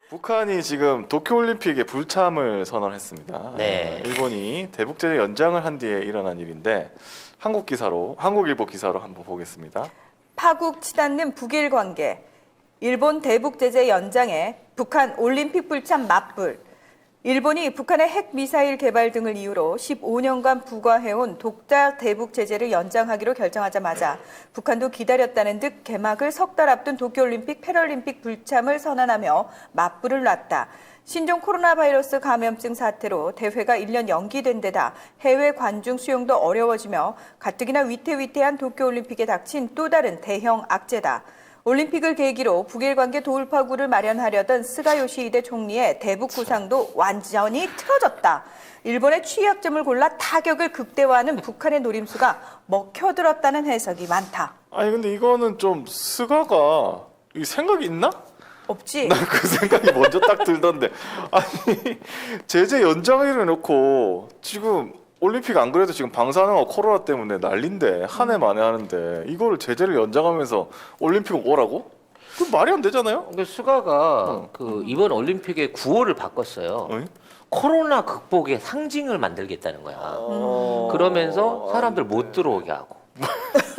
북한이 지금 도쿄올림픽에 불참을 선언했습니다. 네. 일본이 대북 제재 연장을 한 뒤에 일어난 일인데 한국일보 기사로 한번 보겠습니다. 파국 치닫는 북일 관계, 일본 대북 제재 연장에 북한 올림픽 불참 맞불. 일본이 북한의 핵 미사일 개발 등을 이유로 15년간 부과해온 독자 대북 제재를 연장하기로 결정하자마자 북한도 기다렸다는 듯 개막을 석 달 앞둔 도쿄올림픽 패럴림픽 불참을 선언하며 맞불을 놨다. 신종 코로나 바이러스 감염증 사태로 대회가 1년 연기된 데다 해외 관중 수용도 어려워지며 가뜩이나 위태위태한 도쿄올림픽에 닥친 또 다른 대형 악재다. 올림픽을 계기로 북일 관계 돌파구를 마련하려던 스가 요시히데 총리의 대북 구상도 완전히 틀어졌다. 일본의 취약점을 골라 타격을 극대화하는 북한의 노림수가 먹혀들었다는 해석이 많다. 아니 근데 이거는 좀 스가가 이 생각이 있나? 없지? 난 그 생각이 먼저 딱 들던데. 아니 제재 연장을 해놓고 지금 올림픽 안 그래도 지금 방사능하고 코로나 때문에 난린데 한 해 만에 하는데 이거를 제재를 연장하면서 올림픽 오라고? 그 말이 안 되잖아요. 그 수가가 그 이번 올림픽의 구호를 바꿨어요. 어이? 코로나 극복의 상징을 만들겠다는 거야. 그러면서 사람들 못 들어오게 하고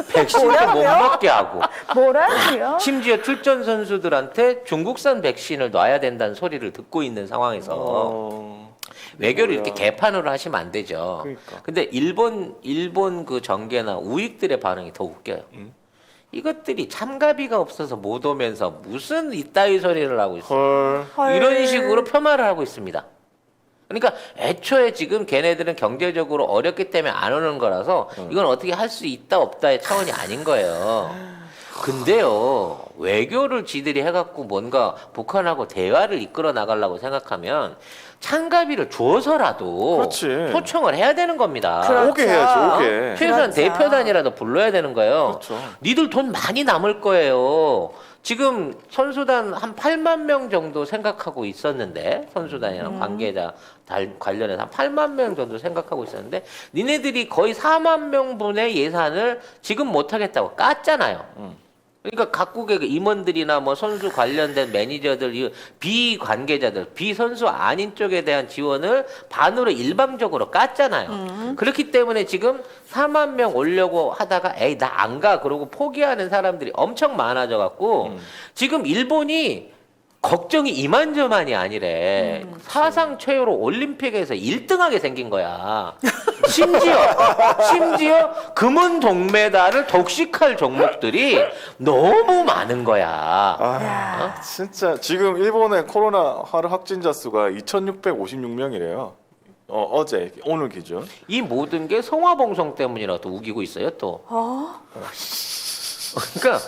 백신도 못 뭐라고요? 먹게 하고 뭐라고요? 심지어 출전 선수들한테 중국산 백신을 놔야 된다는 소리를 듣고 있는 상황에서 외교를 이렇게 개판으로 하시면 안 되죠. 그러니까. 근데 일본 그 정계나 우익들의 반응이 더 웃겨요. 이것들이 참가비가 없어서 못 오면서 무슨 이따위 소리를 하고 있어. 헐. 이런 식으로 폄하를 하고 있습니다. 그러니까 애초에 지금 걔네들은 경제적으로 어렵기 때문에 안 오는 거라서 이건 어떻게 할 수 있다 없다의 차원이 아닌 거예요. 근데요, 외교를 지들이 해갖고 뭔가 북한하고 대화를 이끌어 나가려고 생각하면 참가비를 줘서라도 그렇지. 초청을 해야 되는 겁니다. 그렇죠. 오게 해야지 오게. 최소한 그렇죠. 대표단이라도 불러야 되는 거예요. 그렇죠. 니들 돈 많이 남을 거예요. 지금 선수단 한 8만 명 정도 생각하고 있었는데 선수단이랑 관계자 관련해서 한 8만 명 정도 생각하고 있었는데 니네들이 거의 4만 명분의 예산을 지금 못하겠다고 깠잖아요. 그러니까 각국의 임원들이나 뭐 선수 관련된 매니저들, 비관계자들, 비선수 아닌 쪽에 대한 지원을 반으로 일방적으로 깠잖아요. 그렇기 때문에 지금 4만 명 오려고 하다가 에이 나 안 가 그러고 포기하는 사람들이 엄청 많아져 갖고 지금 일본이 걱정이 이만저만이 아니래. 사상 최초로 올림픽에서 1등하게 생긴 거야. 심지어 금은 동메달을 독식할 종목들이 너무 많은 거야. 아, 진짜 지금 일본의 코로나 하루 확진자 수가 2,656명이래요. 어제 오늘 기준. 이 모든 게 성화봉송 때문이라고 또 우기고 있어요 또. 그러니까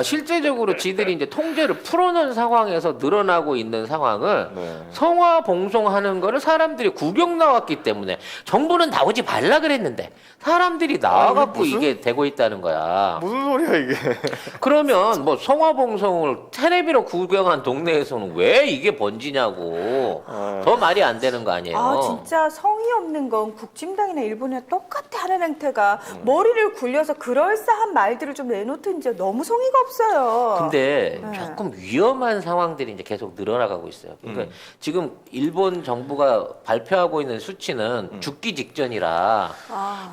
실제적으로 지들이 이제 통제를 풀어놓은 상황에서 늘어나고 있는 상황을 네. 성화봉송하는 거를 사람들이 구경 나왔기 때문에 정부는 나오지 말라 그랬는데 사람들이 나와갖고 무슨? 이게 되고 있다는 거야. 무슨 소리야 이게? 그러면 뭐 성화봉송을 텔레비로 구경한 동네에서는 왜 이게 번지냐고. 더 말이 안 되는 거 아니에요. 아 진짜 성의 없는 건 국진당이나 일본이나 똑같아 하는 행태가 머리를 굴려서 그럴싸한 말들을 좀 내놓든지 너무 성의가 없어요. 근데 네. 조금 위험한 상황들이 이제 계속 늘어나가고 있어요. 그러니까 지금 일본 정부가 발표하고 있는 수치는 죽기 직전이라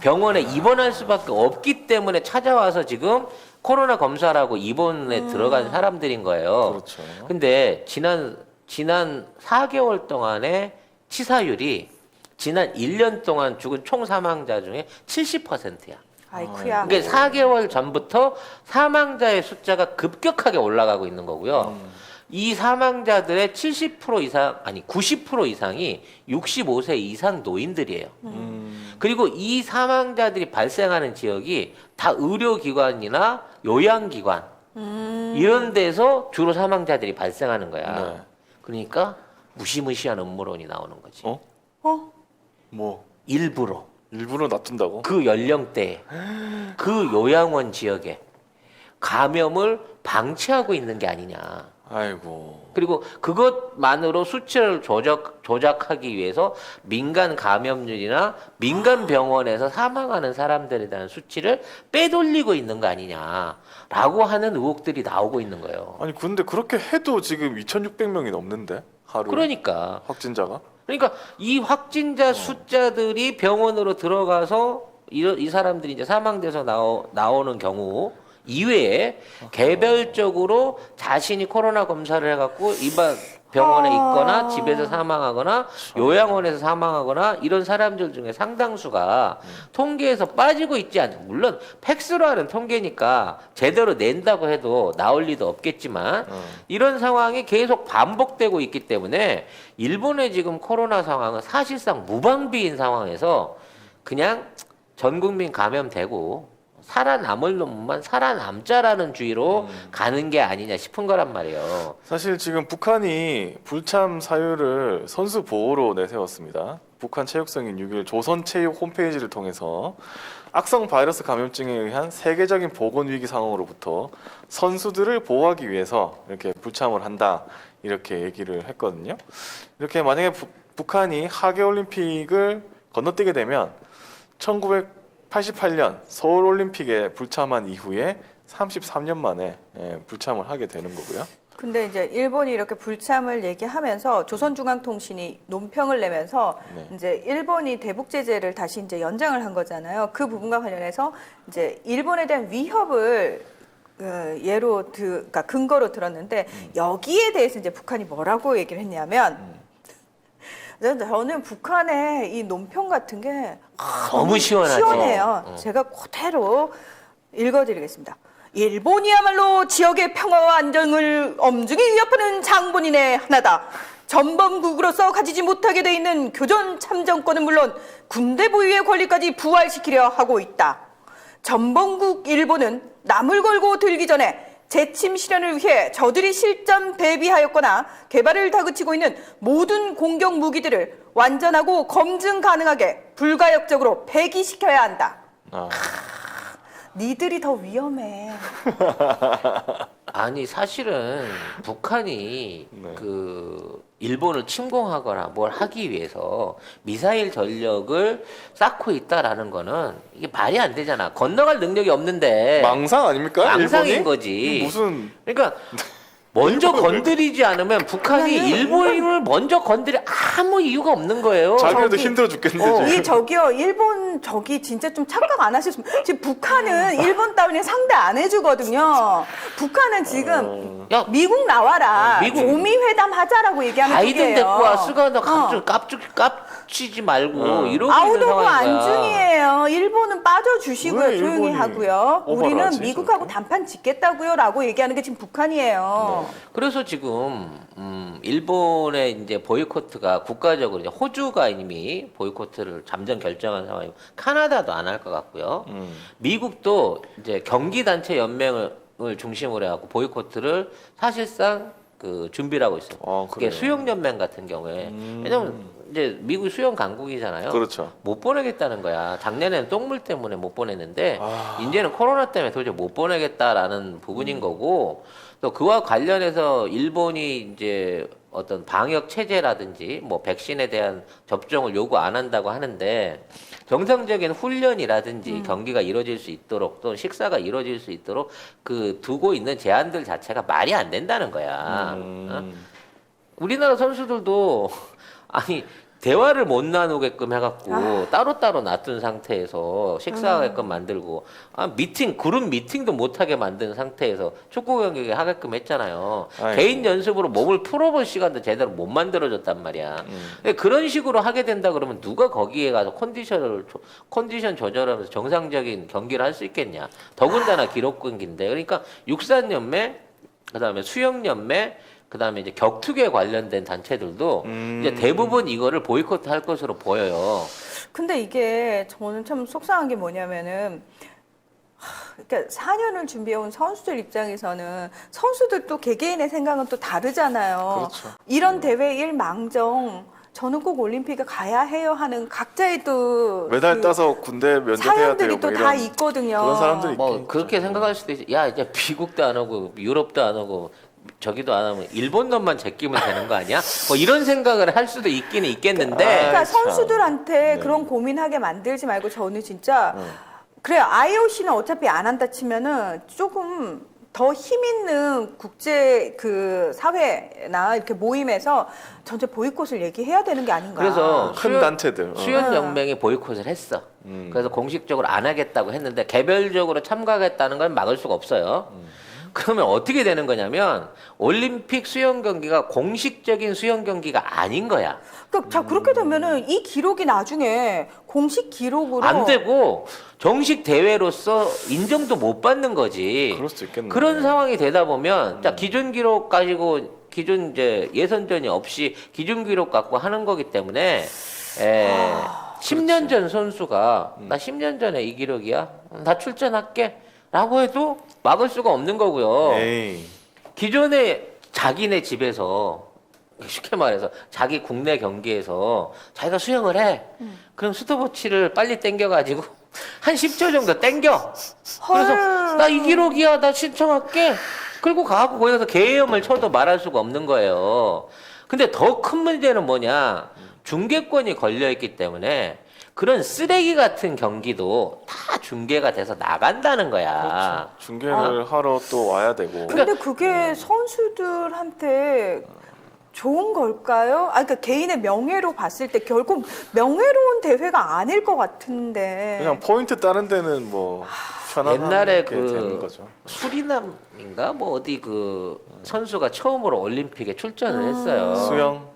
병원에 입원할 수밖에 없기 때문에 찾아와서 지금 코로나 검사라고 입원에 들어간 사람들인 거예요. 그렇죠. 근데 지난 4개월 동안의 치사율이 지난 1년 동안 죽은 총 사망자 중에 70%야. 아이쿠야. 그러니까 4개월 전부터 사망자의 숫자가 급격하게 올라가고 있는 거고요. 이 사망자들의 70% 이상, 아니 90% 이상이 65세 이상 노인들이에요. 그리고 이 사망자들이 발생하는 지역이 다 의료기관이나 요양기관 이런 데서 주로 사망자들이 발생하는 거야. 네. 그러니까 무시무시한 음모론이 나오는 거지. 뭐 일부러 일부러 놔둔다고? 그 연령대에 그 요양원 지역에 감염을 방치하고 있는 게 아니냐. 아이고. 그리고 그것만으로 수치를 조작하기 위해서 민간 감염률이나 민간 병원에서 사망하는 사람들에 대한 수치를 빼돌리고 있는 거 아니냐라고 하는 의혹들이 나오고 있는 거예요. 아니 근데 그렇게 해도 지금 2,600명이 넘는데 하루 그러니까 확진자가? 이 확진자 숫자들이 병원으로 들어가서 이 사람들이 이제 사망돼서 나오는 경우 이외에 개별적으로 자신이 코로나 검사를 해갖고 일반 병원에 있거나 집에서 사망하거나 요양원에서 사망하거나 이런 사람들 중에 상당수가 통계에서 빠지고 있지 않죠. 물론 팩스로 하는 통계니까 제대로 낸다고 해도 나올 리도 없겠지만 이런 상황이 계속 반복되고 있기 때문에 일본의 지금 코로나 상황은 사실상 무방비인 상황에서 그냥 전 국민 감염되고 살아남을 놈만 살아남자라는 주의로 가는 게 아니냐 싶은 거란 말이에요. 사실 지금 북한이 불참 사유를 선수 보호로 내세웠습니다. 북한 체육성인 6일 조선체육 홈페이지를 통해서 악성 바이러스 감염증에 의한 세계적인 보건 위기 상황으로부터 선수들을 보호하기 위해서 이렇게 불참을 한다 이렇게 얘기를 했거든요. 이렇게 만약에 북한이 하계올림픽을 건너뛰게 되면 1988년 서울올림픽에 불참한 이후에 33년 만에 불참을 하게 되는 거고요. 근데 이제 일본이 이렇게 불참을 얘기하면서 조선중앙통신이 논평을 내면서 네. 이제 일본이 대북 제재를 다시 이제 연장을 한 거잖아요. 그 부분과 관련해서 이제 일본에 대한 위협을 그러니까 근거로 들었는데 여기에 대해서 이제 북한이 뭐라고 얘기를 했냐면 저는 북한의 이 논평 같은 게 너무 시원하죠. 시원해요. 제가 그대로 읽어드리겠습니다. 일본이야말로 지역의 평화와 안정을 엄중히 위협하는 장본인의 하나다. 전범국으로서 가지지 못하게 돼 있는 교전 참정권은 물론 군대 보유의 권리까지 부활시키려 하고 있다. 전범국 일본은 남을 걸고 들기 전에 재침 실현을 위해 저들이 실전 배비하였거나 개발을 다그치고 있는 모든 공격 무기들을 완전하고 검증 가능하게 불가역적으로 폐기시켜야 한다. 니들이 더 위험해. 아니 사실은 북한이 네. 그 일본을 침공하거나 뭘 하기 위해서 미사일 전력을 쌓고 있다라는 거는 이게 말이 안 되잖아. 건너갈 능력이 없는데 망상 아닙니까? 망상인 일본이? 거지. 무슨 그러니까 먼저 건드리지 않으면 북한이 일본을 먼저 건드릴 아무 이유가 없는 거예요. 자기네도 저기- 힘들어 죽겠는데 지금. 저기요 일본 저기 진짜 좀 착각 안 하셨으면 지금 북한은 일본 따위는 상대 안 해주거든요. 북한은 지금 야, 미국 나와라. 미국. 조미 회담 하자라고 얘기하는 바이든 쪽이에요. 데리고 와 쓰가너 깝치지 말고 이러고 있는 아웃 오브 상황이야. 안중이에요. 일본은 빠져주시고요. 왜 조용히 일본이 하고요. 우리는 오버하지, 미국하고 저렇게? 단판 짓겠다고요. 라고 얘기하는 게 지금 북한이에요. 그래서 지금 일본의 이제 보이콧가 국가적으로 이제 호주가 이미 보이콧을 잠정 결정한 상황이고 카나다도 안 할 것 같고요. 미국도 이제 경기 단체 연맹을 중심으로 해갖고 보이콧을 사실상 그 준비를 하고 있어요. 그게 그래요? 수영 연맹 같은 경우에 왜냐면 이제 미국 수영 강국이잖아요. 그렇죠. 못 보내겠다는 거야. 작년에는 똥물 때문에 못 보냈는데 아. 이제는 코로나 때문에 도저히 못 보내겠다라는 부분인 거고 또 그와 관련해서 일본이 이제 어떤 방역 체제라든지 뭐 백신에 대한 접종을 요구 안 한다고 하는데 정상적인 훈련이라든지 경기가 이루어질 수 있도록 또 식사가 이루어질 수 있도록 그 두고 있는 제한들 자체가 말이 안 된다는 거야. 어? 우리나라 선수들도 아니 대화를 못 나누게끔 해갖고 따로따로 놔둔 상태에서 식사하게끔 만들고 그룹 미팅도 못하게 만든 상태에서 축구 경기 하게끔 했잖아요. 아이고. 개인 연습으로 몸을 풀어볼 시간도 제대로 못 만들어줬단 말이야. 근데 그런 식으로 하게 된다 그러면 누가 거기에 가서 컨디션 조절하면서 정상적인 경기를 할 수 있겠냐. 더군다나 기록 경기인데 그러니까 육산연맹 그다음에 수영연맹 그다음에 이제 격투기에 관련된 단체들도 이제 대부분 이거를 보이콧할 것으로 보여요. 근데 이게 저는 참 속상한 게 뭐냐면은 그러니까 4년을 준비해온 선수들 입장에서는 선수들도 개개인의 생각은 또 다르잖아요. 그렇죠. 이런 대회 일망정 저는 꼭 올림픽에 가야 해요 하는 각자의 또 메달 그 따서 군대 면접해야 돼요. 사연들이 뭐 또 이런 다 있거든요. 그런 사람들이 뭐 있겠죠. 그렇게 생각할 수도 있지. 야 이제 미국도 안 오고 유럽도 안 오고 저기도 안 하면 일본 놈만 제끼면 되는 거 아니야? 뭐 이런 생각을 할 수도 있기는 있겠는데. 그러니까 아이, 참. 선수들한테 네. 그런 고민하게 만들지 말고 저는 진짜 그래요. IOC는 어차피 안 한다 치면은 조금 더 힘 있는 국제 그 사회나 이렇게 모임에서 전체 보이콧을 얘기해야 되는 게 아닌가. 그래서 큰 단체들. 수연연맹이 보이콧을 했어. 그래서 공식적으로 안 하겠다고 했는데 개별적으로 참가하겠다는 건 막을 수가 없어요. 그러면 어떻게 되는 거냐면 올림픽 수영 경기가 공식적인 수영 경기가 아닌 거야. 그러니까 자 그렇게 되면은 이 기록이 나중에 공식 기록으로 안 되고 정식 대회로서 인정도 못 받는 거지. 그럴 수 있겠네. 그런 상황이 되다 보면 자 기존 기록 가지고 기존 이제 예선전이 없이 기존 기록 갖고 하는 거기 때문에 10년 전 선수가 나 10년 전에 이 기록이야. 나 출전할게. 라고 해도 막을 수가 없는 거고요. 에이. 기존에 자기네 집에서 쉽게 말해서 자기 국내 경기에서 자기가 수영을 해. 그럼 스톱워치를 빨리 당겨가지고 한 10초 정도 당겨. 그래서 나 이 기록이야. 나 신청할게. 그리고 가고 거기 가서 계엄을 쳐도 말할 수가 없는 거예요. 근데 더 큰 문제는 뭐냐. 중계권이 걸려있기 때문에 그런 쓰레기 같은 경기도 다 중계가 돼서 나간다는 거야. 그렇죠. 중계를 하러 또 와야 되고. 근데 그게 선수들한테 좋은 걸까요? 아, 그러니까 개인의 명예로 봤을 때 결국 명예로운 대회가 아닐 것 같은데. 그냥 포인트 따는 데는 뭐 편안하게 옛날에 되는 그 거죠. 수리남인가 뭐 어디 그 선수가 처음으로 올림픽에 출전을 했어요. 수영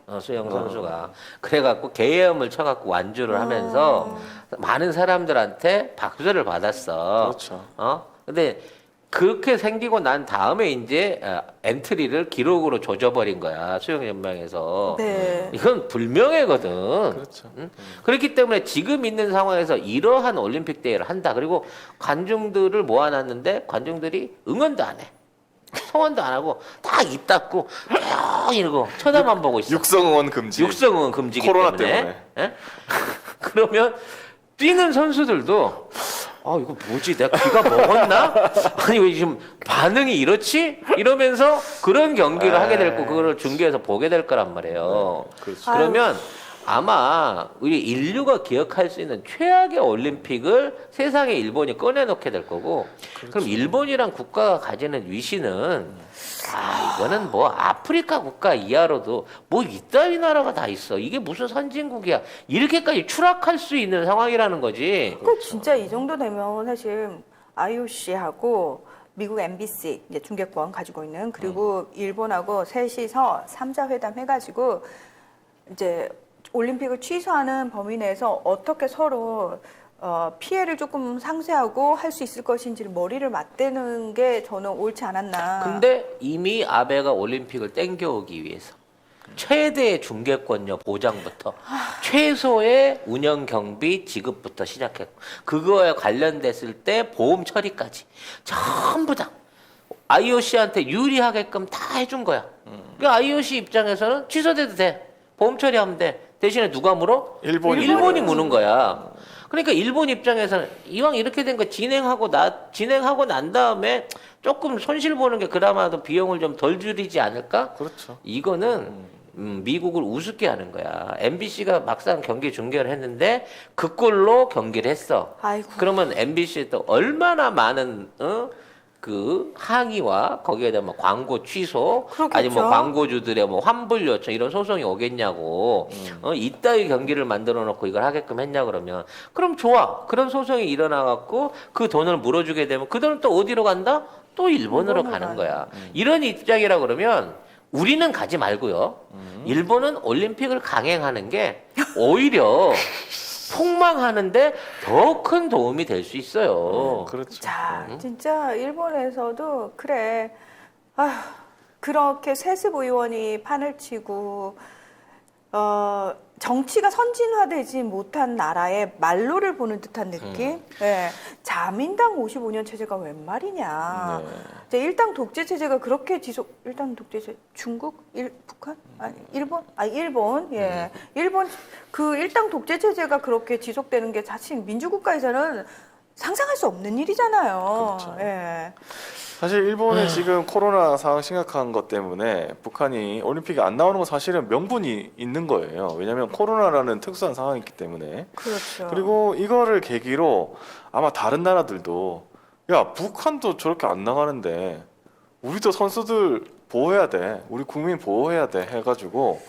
선수가 그래갖고 계엄을 쳐갖고 완주를 하면서 많은 사람들한테 박수를 받았어. 그렇죠. 근데 그렇게 생기고 난 다음에 이제 엔트리를 기록으로 조져버린 거야 수영연맹에서. 네. 이건 불명예거든. 그렇죠. 응? 그렇기 때문에 지금 있는 상황에서 이러한 올림픽 대회를 한다. 그리고 관중들을 모아놨는데 관중들이 응원도 안 해. 성원도 안 하고 딱 입 닫고 쭉 이러고 쳐다만 보고 있어. 육성응원 금지. 육성은 금지기 코로나 때문에. 예? 그러면 뛰는 선수들도 이거 뭐지? 내가 귀가 먹었나? 아니 왜 지금 반응이 이렇지? 이러면서 그런 경기를 하게 될 거고 그거를 중계해서 보게 될 거란 말이에요. 그렇죠. 그러면 아마 우리 인류가 기억할 수 있는 최악의 올림픽을 세상에 일본이 꺼내놓게 될 거고 그럼 일본이란 국가가 가지는 위신은 이거는 뭐 아프리카 국가 이하로도 뭐 이따위 나라가 다 있어. 이게 무슨 선진국이야. 이렇게까지 추락할 수 있는 상황이라는 거지. 그 진짜 이 정도 되면 사실 IOC하고 미국 MBC 이제 중계권 가지고 있는 그리고 일본하고 셋이서 3자 회담 해가지고 이제 올림픽을 취소하는 범위 내에서 어떻게 서로 피해를 조금 상쇄하고 할 수 있을 것인지를 머리를 맞대는 게 저는 옳지 않았나. 근데 이미 아베가 올림픽을 땡겨오기 위해서 최대의 중계권료 보장부터 최소의 운영 경비 지급부터 시작했고 그거에 관련됐을 때 보험 처리까지 전부 다 IOC한테 유리하게끔 다 해준 거야. 그 IOC 입장에서는 취소돼도 돼. 보험 처리하면 돼. 대신에 누가 물어? 일본이 무는 거야. 그러니까 일본 입장에서는 이왕 이렇게 된 거 진행하고 난 다음에 조금 손실 보는 게 그나마도 비용을 좀 덜 줄이지 않을까? 그렇죠. 이거는 미국을 우습게 하는 거야. MBC가 막상 경기 중계를 했는데 그 꼴로 경기를 했어. 아이고. 그러면 MBC에 또 얼마나 많은 그 항의와 거기에 대한 뭐 광고 취소 그렇겠죠. 아니 뭐 광고주들의 뭐 환불 요청 이런 소송이 오겠냐고 이따위 경기를 만들어 놓고 이걸 하게끔 했냐 그러면 그럼 좋아 그런 소송이 일어나 갖고 그 돈을 물어주게 되면 그 돈은 또 어디로 간다? 또 일본으로 가는 거야. 이런 입장이라 그러면 우리는 가지 말고요. 일본은 올림픽을 강행하는 게 오히려 폭망하는데 더 큰 도움이 될 수 있어요. 그렇죠. 자, 진짜 일본에서도 그래. 그렇게 세습 의원이 판을 치고 정치가 선진화되지 못한 나라의 말로를 보는 듯한 느낌? 네. 자민당 55년 체제가 웬 말이냐. 이제 일당 독재 체제가 그렇게 일당 독재 체제 중국? 북한? 아니, 일본? 일본. 예. 일본 그 일당 독재 체제가 그렇게 지속되는 게 사실 민주국가에서는 상상할 수 없는 일이잖아요. 그렇죠. 예. 사실 일본의 지금 코로나 상황 심각한 것 때문에 북한이 올림픽에 안 나오는 건 사실은 명분이 있는 거예요. 왜냐하면 코로나라는 특수한 상황이 있기 때문에. 그렇죠. 그리고 이거를 계기로 아마 다른 나라들도 야, 북한도 저렇게 안 나가는데 우리도 선수들 보호해야 돼. 우리 국민 보호해야 돼 해가지고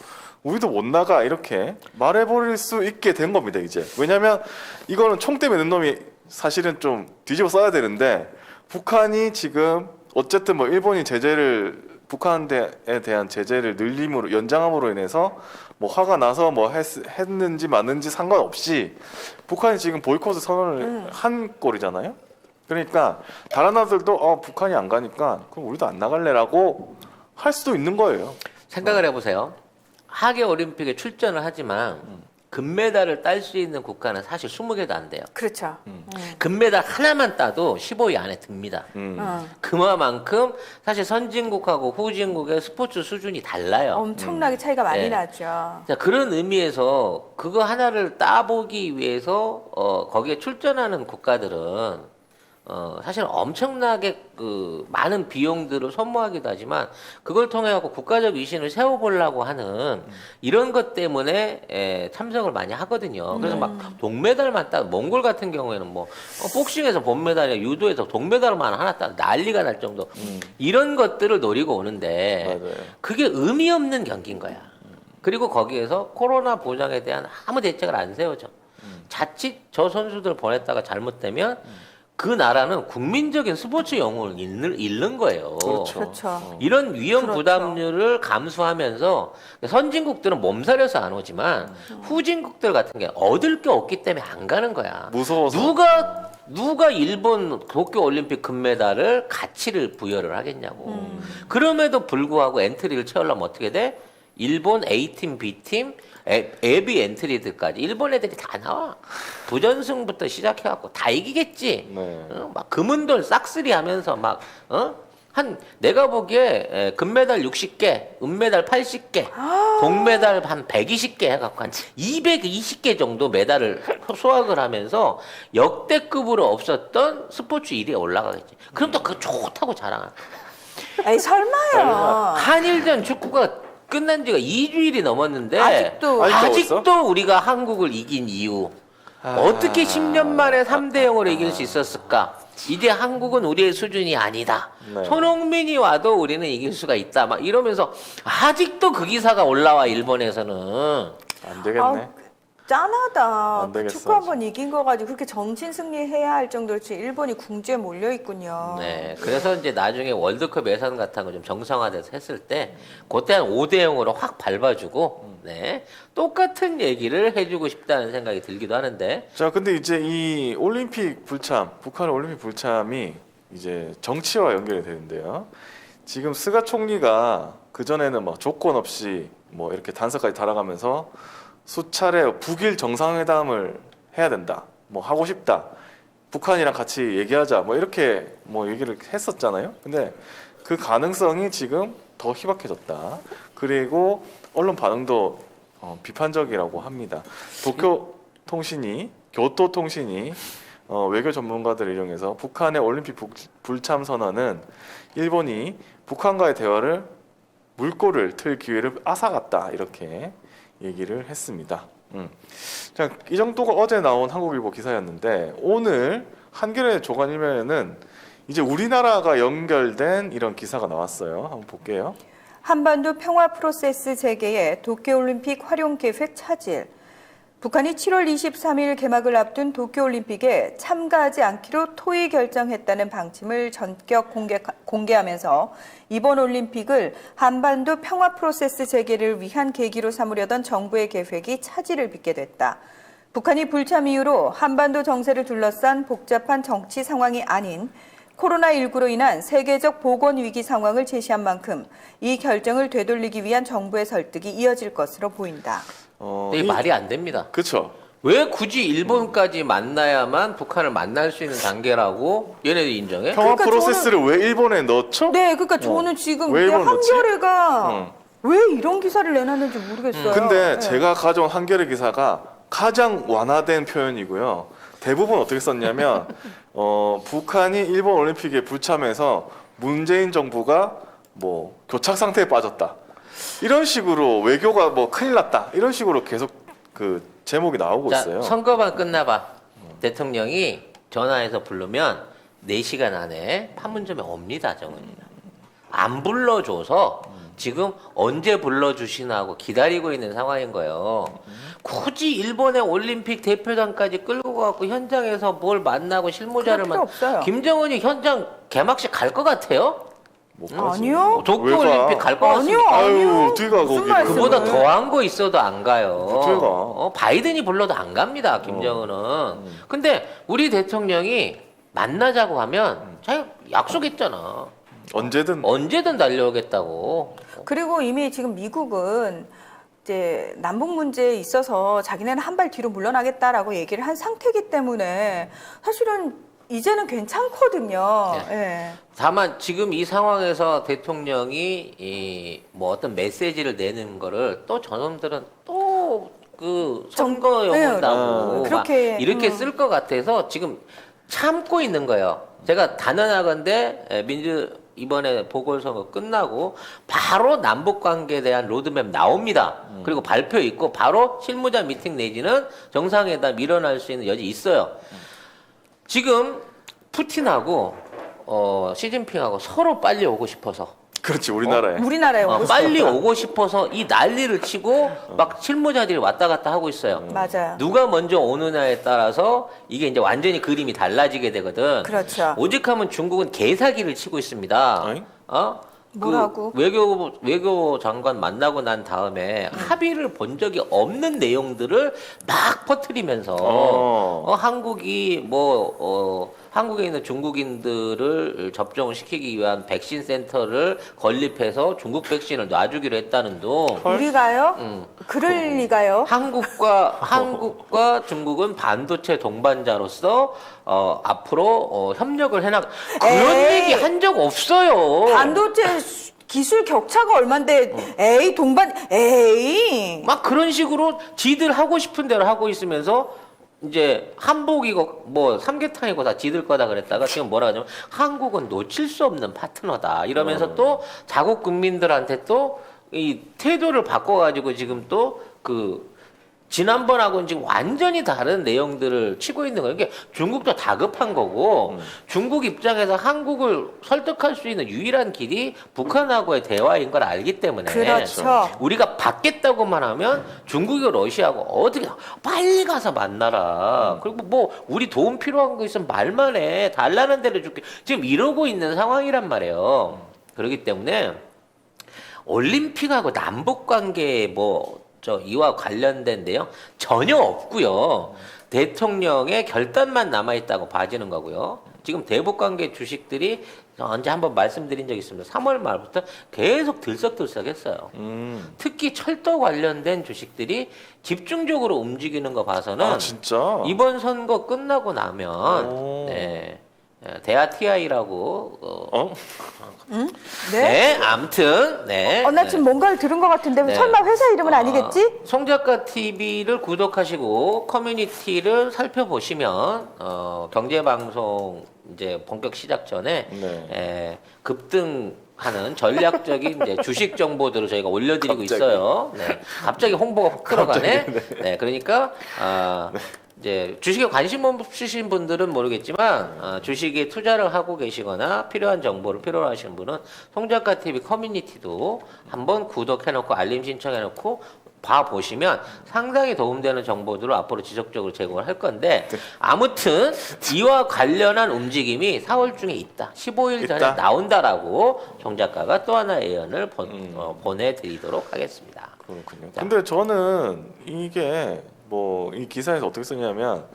우리도 못 나가 이렇게 말해버릴 수 있게 된 겁니다 이제. 왜냐하면 이거는 총 때문에 는 놈이 사실은 좀 뒤집어 써야 되는데 북한이 지금 어쨌든 뭐 일본이 제재를 북한에 대한 제재를 늘림으로 연장함으로 인해서 뭐 화가 나서 뭐 했는지 맞는지 상관없이 북한이 지금 보이콧 선언을 한 꼴이잖아요. 그러니까 다른 나라들도 북한이 안 가니까 그럼 우리도 안 나갈래라고 할 수도 있는 거예요. 생각을 해보세요. 하계 올림픽에 출전을 하지만 금메달을 딸 수 있는 국가는 사실 20개도 안 돼요. 그렇죠. 금메달 하나만 따도 15위 안에 듭니다. 그만큼 사실 선진국하고 후진국의 스포츠 수준이 달라요. 엄청나게 차이가 많이 네. 나죠. 자, 그런 의미에서 그거 하나를 따보기 위해서 거기에 출전하는 국가들은 사실 엄청나게 그 많은 비용들을 소모하기도 하지만 그걸 통해 갖고 국가적 위신을 세워보려고 하는 이런 것 때문에 참석을 많이 하거든요. 그래서 막 동메달만 따 몽골 같은 경우에는 뭐 복싱에서 본메달이나 유도에서 동메달만 하나 따 난리가 날 정도 이런 것들을 노리고 오는데 맞아요. 그게 의미 없는 경기인 거야. 그리고 거기에서 코로나 보장에 대한 아무 대책을 안 세워져. 자칫 저 선수들 보냈다가 잘못되면 그 나라는 국민적인 스포츠 영웅을 잃는 거예요. 그렇죠. 그렇죠. 이런 위험 그렇죠. 부담률을 감수하면서 선진국들은 몸살려서 안 오지만 후진국들 같은 게 얻을 게 없기 때문에 안 가는 거야. 무서워서. 누가 일본 도쿄 올림픽 금메달을 가치를 부여를 하겠냐고. 그럼에도 불구하고 엔트리를 채우려면 어떻게 돼? 일본 A팀, B팀, 예비 엔트리들까지 일본 애들이 다 나와. 부전승부터 시작해갖고 다 이기겠지. 네. 막 금은돌 싹쓸이 하면서 막 한 내가 보기에 금메달 60개, 은메달 80개, 동메달 한 120개 해갖고 한 220개 정도 메달을 소화를 하면서 역대급으로 없었던 스포츠 1위에 올라가겠지. 그럼 또 그거 좋다고 자랑할 거야. 에이 설마요. 한일전 축구가 끝난 지가 2주일이 넘었는데 아직도 아직도 우리가 한국을 이긴 이유 어떻게 10년 만에 3대 0으로 이길 수 있었을까? 이제 한국은 우리의 수준이 아니다. 네. 손흥민이 와도 우리는 이길 수가 있다. 막 이러면서 아직도 그 기사가 올라와 일본에서는. 안 되겠네. 짠하다. 안 되겠어, 축구 한번 이긴 거 가지고 그렇게 정신 승리해야 할 정도로 지금 일본이 궁지에 몰려 있군요. 네, 그래서 이제 나중에 월드컵 예선 같은 거 좀 정상화돼서 했을 때 그때 한 5대 0으로 확 밟아주고 네, 똑같은 얘기를 해주고 싶다는 생각이 들기도 하는데 자, 근데 이제 이 올림픽 불참, 북한의 올림픽 불참이 이제 정치와 연결이 되는데요. 지금 스가 총리가 그 전에는 막 조건 없이 뭐 이렇게 단서까지 달아가면서 수차례 북일 정상회담을 해야 된다, 뭐 하고 싶다, 북한이랑 같이 얘기하자, 뭐 이렇게 뭐 얘기를 했었잖아요. 근데 그 가능성이 지금 더 희박해졌다. 그리고 언론 반응도 비판적이라고 합니다. 교토통신이 외교 전문가들을 이용해서 북한의 올림픽 불참 선언은 일본이 북한과의 대화를 물꼬를 틀 기회를 앗아갔다 이렇게 얘기를 했습니다. 자, 이 정도가 어제 나온 한국일보 기사였는데 오늘 한겨레 조간일면에는 이제 우리나라가 연결된 이런 기사가 나왔어요. 한번 볼게요. 한반도 평화 프로세스 재개에 도쿄올림픽 활용 계획 차질. 북한이 7월 23일 개막을 앞둔 도쿄올림픽에 참가하지 않기로 토의 결정했다는 방침을 전격 공개하면서 이번 올림픽을 한반도 평화 프로세스 재개를 위한 계기로 삼으려던 정부의 계획이 차질을 빚게 됐다. 북한이 불참 이후로 한반도 정세를 둘러싼 복잡한 정치 상황이 아닌 코로나19로 인한 세계적 보건 위기 상황을 제시한 만큼 이 결정을 되돌리기 위한 정부의 설득이 이어질 것으로 보인다. 근데 이게 말이 안 됩니다. 그렇죠. 왜 굳이 일본까지 만나야만 북한을 만날 수 있는 단계라고 얘네들 인정해? 평화 그러니까 프로세스를 왜 일본에 넣죠? 네, 그러니까 저는 지금 왜 이게 일본 넣지? 한겨레가 왜 이런 기사를 내놨는지 모르겠어요. 근데 네. 제가 가져온 한겨레 기사가 가장 완화된 표현이고요. 대부분 어떻게 썼냐면 북한이 일본 올림픽에 불참해서 문재인 정부가 뭐 교착 상태에 빠졌다. 이런 식으로 외교가 뭐 큰일 났다. 이런 식으로 계속 그 제목이 나오고 자, 있어요. 선거만 끝나봐. 대통령이 전화해서 부르면 4시간 안에 판문점에 옵니다, 정은이가. 안 불러줘서 지금 언제 불러주시나 하고 기다리고 있는 상황인 거예요. 굳이 일본의 올림픽 대표단까지 끌고 가고 현장에서 뭘 만나고 실무자를 그럴 필요 없어요. 김정은이 현장 개막식 갈 것 같아요? 못 음, 가지. 아니요. 도쿄 왜 가? 올림픽 갈 것 아니요, 같습니까? 아니요. 아유, 어떻게 가, 무슨 거기를. 말씀을. 그보다 더한 거 있어도 안 가요. 어떻게 가? 바이든이 불러도 안 갑니다, 김정은은. 근데 우리 대통령이 만나자고 하면 자기 약속했잖아. 언제든 달려오겠다고. 그리고 이미 지금 미국은 이제 남북 문제에 있어서 자기네는 한 발 뒤로 물러나겠다라고 얘기를 한 상태이기 때문에 사실은 이제는 괜찮거든요. 예. 다만 지금 이 상황에서 대통령이 뭐 어떤 메시지를 내는 거를 또 저놈들은 또 그 선거용이라고 그렇게, 이렇게 쓸 것 같아서 지금 참고 있는 거예요. 제가 단언하건대 이번에 보궐선거 끝나고 바로 남북 관계에 대한 로드맵 나옵니다. 그리고 발표 있고 바로 실무자 미팅 내지는 정상회담 일어날 수 있는 여지 있어요. 지금 푸틴하고 시진핑하고 서로 빨리 오고 싶어서 그렇지, 우리나라에. 우리나라에 오고 빨리 싶어요. 오고 싶어서 이 난리를 치고 막 실무자들이 왔다 갔다 하고 있어요. 맞아요. 누가 먼저 오느냐에 따라서 이게 이제 완전히 그림이 달라지게 되거든. 그렇죠. 오직하면 중국은 개사기를 치고 있습니다. 어이? 뭐라고? 외교 장관 만나고 난 다음에 합의를 본 적이 없는 내용들을 막 퍼뜨리면서 한국이 한국에 있는 중국인들을 접종을 시키기 위한 백신 센터를 건립해서 중국 백신을 놔주기로 했다는 둥. 우리가요? 그럴 리가요? 한국과 중국은 반도체 동반자로서 앞으로 협력을 해나 그런 에이. 얘기 한 적 없어요. 반도체 기술 격차가 얼만데 에이 동반 에이 막 그런 식으로 지들 하고 싶은 대로 하고 있으면서 이제 한복이고 뭐 삼계탕이고 다 지들 거다 그랬다가 지금 뭐라 하냐면 한국은 놓칠 수 없는 파트너다 이러면서 또 자국 국민들한테 또 이 태도를 바꿔가지고 지금 또 지난번하고는 지금 완전히 다른 내용들을 치고 있는 거예요. 이게 중국도 다급한 거고 중국 입장에서 한국을 설득할 수 있는 유일한 길이 북한하고의 대화인 걸 알기 때문에 그렇죠. 우리가 받겠다고만 하면 중국이고 러시아하고 어떻게 빨리 가서 만나라. 그리고 뭐 우리 도움 필요한 거 있으면 말만 해. 달라는 대로 줄게. 지금 이러고 있는 상황이란 말이에요. 그렇기 때문에 올림픽하고 남북 관계 이와 관련된 내용 전혀 없고요. 대통령의 결단만 남아있다고 봐지는 거고요. 지금 대북관계 주식들이 언제 한번 말씀드린 적이 있습니다. 3월 말부터 계속 들썩들썩했어요. 특히 철도 관련된 주식들이 집중적으로 움직이는 거 봐서는 아, 진짜? 이번 선거 끝나고 나면 대하 TI라고 네? 아무튼 나 지금 뭔가를 들은 것 같은데 네. 설마 회사 이름은 아니겠지? 송작가 TV를 구독하시고 커뮤니티를 살펴보시면 경제방송 이제 본격 시작 전에 급등하는 전략적인 이제 주식 정보들을 저희가 올려드리고 갑자기. 있어요. 네. 갑자기 홍보가 확 들어가네. 네. 그러니까 이제 주식에 관심 없으신 분들은 모르겠지만 주식에 투자를 하고 계시거나 필요한 정보를 필요로 하시는 분은 송작가 TV 커뮤니티도 한번 구독해놓고 알림 신청해놓고 봐보시면 상당히 도움되는 정보들을 앞으로 지속적으로 제공을 할 건데 아무튼 이와 관련한 움직임이 4월 중에 있다. 15일 전에 있다? 나온다라고 송 작가가 또 하나의 예언을 보내드리도록 하겠습니다. 그렇군요. 근데 저는 이게 이 기사에서 어떻게 썼냐면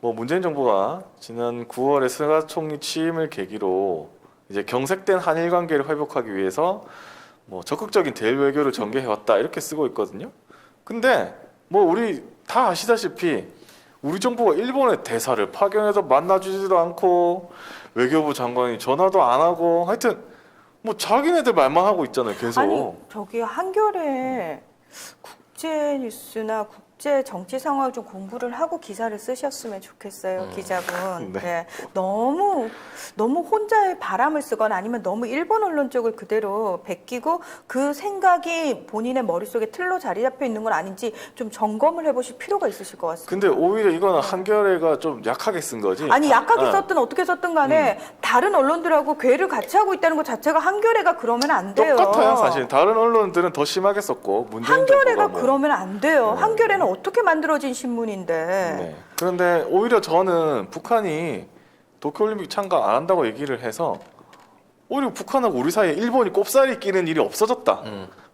문재인 정부가 지난 9월에 스가 총리 취임을 계기로 이제 경색된 한일 관계를 회복하기 위해서 적극적인 대일 외교를 전개해왔다 이렇게 쓰고 있거든요. 근데 우리 다 아시다시피 우리 정부가 일본의 대사를 파견해서 만나주지도 않고 외교부 장관이 전화도 안 하고 하여튼 자기네들 말만 하고 있잖아요. 계속. 아니 저기 한겨레 국제뉴스나 국제 정치 상황을 좀 공부를 하고 기사를 쓰셨으면 좋겠어요, 기자분. 네. 네. 너무 혼자의 바람을 쓰거나 아니면 너무 일본 언론 쪽을 그대로 베끼고 그 생각이 본인의 머릿속에 틀로 자리 잡혀 있는 건 아닌지 좀 점검을 해보실 필요가 있으실 것 같습니다. 근데 오히려 이거는 한겨레가 좀 약하게 쓴 거지. 아니 약하게 아, 썼든 어떻게 썼든 간에 다른 언론들하고 궤를 같이 하고 있다는 것 자체가 한겨레가 그러면 안 돼요. 똑같아요, 사실. 다른 언론들은 더 심하게 썼고 문재인 한겨레가 정부가 뭐. 그러면 안 돼요. 한겨레는 어떻게 만들어진 신문인데. 네. 그런데 오히려 저는 북한이 도쿄올림픽 참가 안 한다고 얘기를 해서 오히려 북한하고 우리 사이에 일본이 꼽사리 끼는 일이 없어졌다.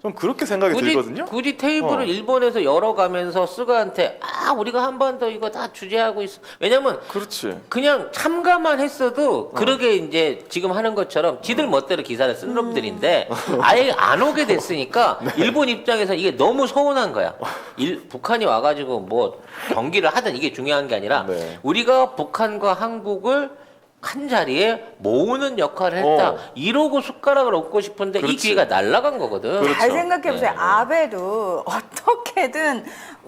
좀 그렇게 생각이 들거든요. 굳이 테이블을 일본에서 열어가면서 스가한테 우리가 한 번 더 이거 다 주재하고 있어. 왜냐면 그렇지. 그냥 참가만 했어도 그러게 이제 지금 하는 것처럼 지들 멋대로 기사를 쓴 놈들인데 아예 안 오게 됐으니까 일본 입장에서 이게 너무 서운한 거야. 북한이 와가지고 뭐 경기를 하든 이게 중요한 게 아니라 네. 우리가 북한과 한국을 한 자리에 모으는 역할을 했다. 이러고 숟가락을 얹고 싶은데 이 그렇지. 기회가 날아간 거거든. 그렇죠. 잘 생각해보세요. 네. 아베도 어떻게든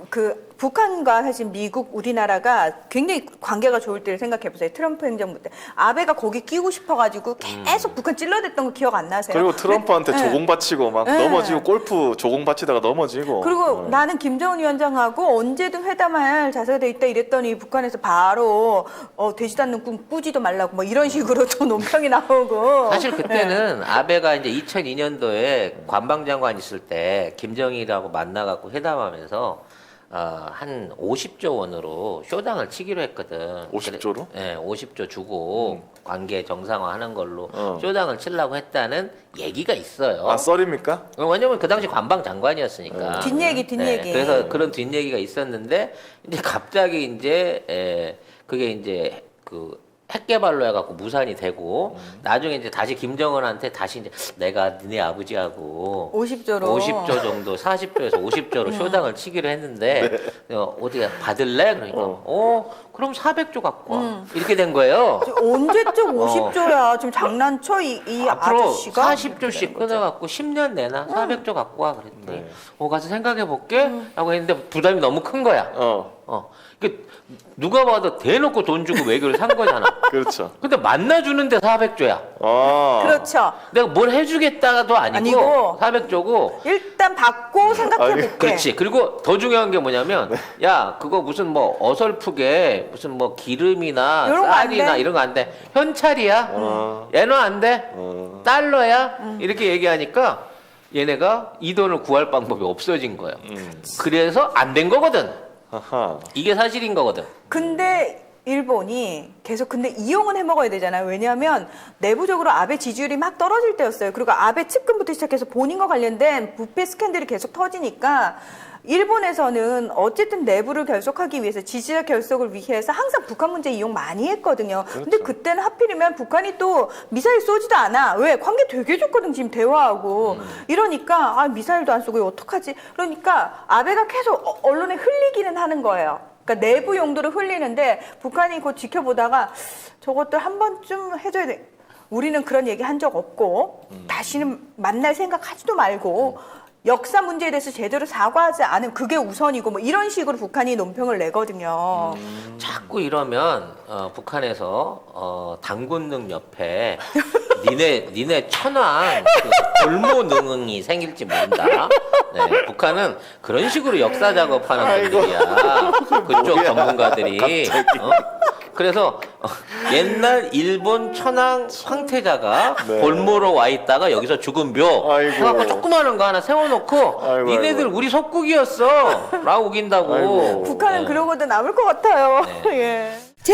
그 북한과 사실 미국, 우리나라가 굉장히 관계가 좋을 때를 생각해보세요. 트럼프 행정부 때. 아베가 거기 끼고 싶어가지고 계속 북한 찔러댔던 거 기억 안 나세요? 그리고 트럼프한테 네. 조공 바치고 막 네. 넘어지고 골프 조공 바치다가 넘어지고. 그리고 나는 김정은 위원장하고 언제든 회담할 자세가 돼 있다 이랬더니 북한에서 바로 되지도 않는 꿈 꾸지도 말라고 뭐 이런 식으로 또 논평이 나오고. 사실 그때는 아베가 이제 2002년도에 관방장관 있을 때 김정일하고 만나갖고 회담하면서 한 50조 원으로 쇼당을 치기로 했거든. 50조로? 네, 50조 주고 관계 정상화하는 걸로 어. 쇼당을 치려고 했다는 얘기가 있어요. 아, 썰입니까? 왜냐면 그 당시 관방장관이었으니까. 뒷얘기. 그래서 그런 뒷얘기가 있었는데 이제 갑자기 이제 그게 이제 그 핵 개발로 해갖고 무산이 되고 나중에 이제 다시 김정은한테 다시 이제 내가 니네 아버지하고 50조로. 50조 정도 40조에서 50조로 쇼당을 치기로 했는데 어떻게 받을래? 그러니까 그럼 400조 갖고 와. 이렇게 된 거예요. 언제쯤 50조야? 지금 장난쳐 이 앞으로 아저씨가? 40조씩 끊어갖고 10년 내나 400조 갖고 와 그랬더니 네. 가서 생각해 볼게 라고 했는데 부담이 너무 큰 거야. 그 누가 봐도 대놓고 돈 주고 외교를 산 거잖아. 그렇죠. 근데 만나주는데 400조야. 그렇죠. 내가 뭘 해주겠다도 아니고 400조고. 일단 받고 생각해볼게. 그렇지. 그리고 더 중요한 게 뭐냐면, 야, 그거 무슨 뭐 어설프게 무슨 뭐 기름이나 이런 거안 쌀이나 돼. 이런 거 안 돼. 현찰이야. 얘는 안 돼. 달러야. 이렇게 얘기하니까 얘네가 이 돈을 구할 방법이 없어진 거예요. 그래서 안 된 거거든. 하하. 이게 사실인 거거든. 근데 일본이 계속 근데 이용은 해먹어야 되잖아요. 왜냐하면 내부적으로 아베 지지율이 막 떨어질 때였어요. 그리고 아베 측근부터 시작해서 본인과 관련된 부패 스캔들이 계속 터지니까 일본에서는 어쨌든 내부를 결속하기 위해서 지지자 결속을 위해서 항상 북한 문제 이용 많이 했거든요. 근데 그때는 하필이면 북한이 또 미사일 쏘지도 않아. 왜? 관계 되게 좋거든 지금 대화하고. 이러니까 미사일도 안 쏘고 이거 어떡하지? 그러니까 아베가 계속 언론에 흘리기는 하는 거예요. 그러니까 내부 용도로 흘리는데 북한이 곧 지켜보다가 저것들 한 번쯤 해줘야 돼. 우리는 그런 얘기 한 적 없고 다시는 만날 생각하지도 말고 역사 문제에 대해서 제대로 사과하지 않은 그게 우선이고 뭐 이런 식으로 북한이 논평을 내거든요. 자꾸 이러면 북한에서 당군능 옆에 니네 천황 그 골모능이 생길지 모른다. 네, 북한은 그런 식으로 역사 작업하는 분들이야. 그쪽 전문가들이. 그래서 옛날 일본 천황 황태자가 네. 골모로 와 있다가 여기서 죽은 묘 아이고. 해갖고 조그마한 거 하나 세워놓고 아이고, 니네들 아이고. 우리 속국이었어 라고 우긴다고. 아이고. 북한은 네. 그러고도 남을 것 같아요. 예. 제